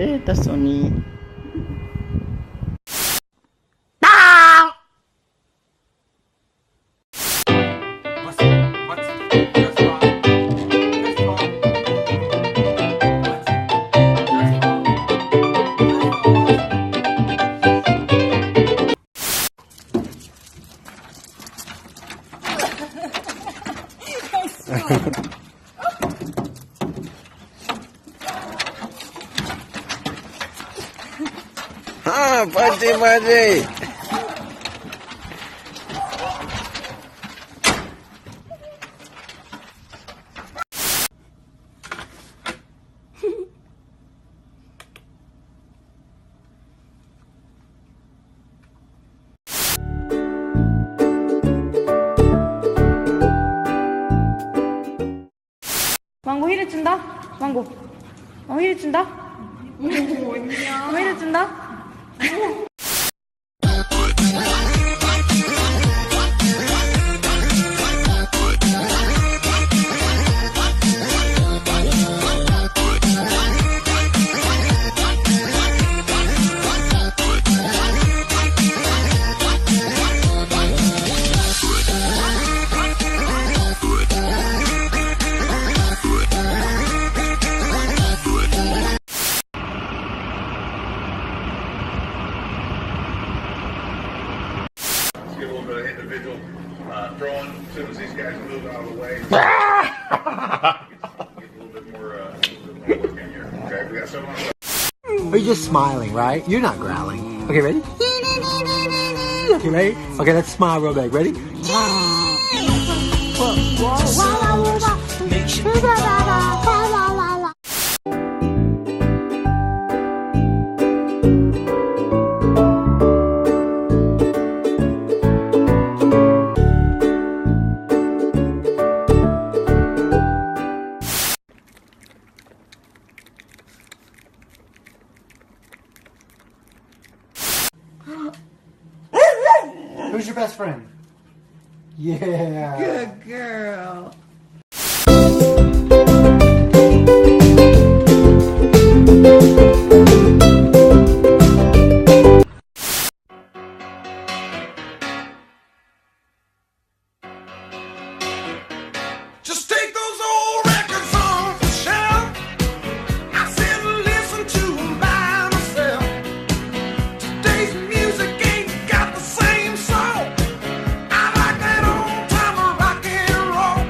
Eita, soninho. Ah, pode ir. 망고 힐을 준다? 망고 힐을 준다? 힐을 준다? Get a little bit of individual throwing as soon as these guys move out of the way. Get a little bit more work in here. Okay, we got someone. Are you just smiling, right? You're not growling. Okay, ready? Okay, ready? Okay, let's smile real big. Ready? Who's your best friend? Yeah. Good girl. Just take those old records off the shelf. I sit and listen to them by myself. Today's music ain't got the same soul. I like that old time rock and roll.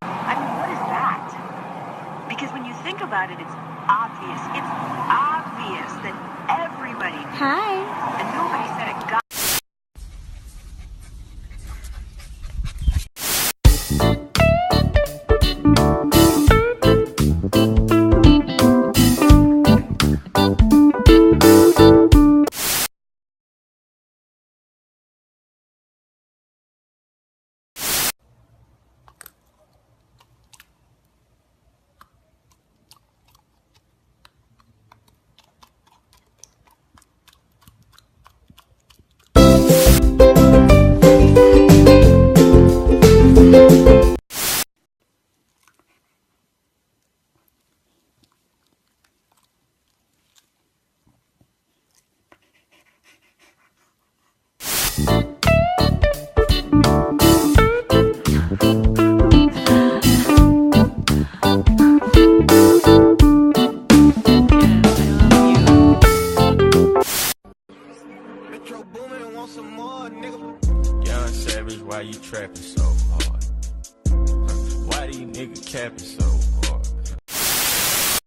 I mean, what is that? Because when you think about it, it's obvious. It's obvious that everybody knew. Hi. And nobody said it got. Metro Boomin want some more, nigga. Young Savage, why you trapping so hard? Why these niggas capping so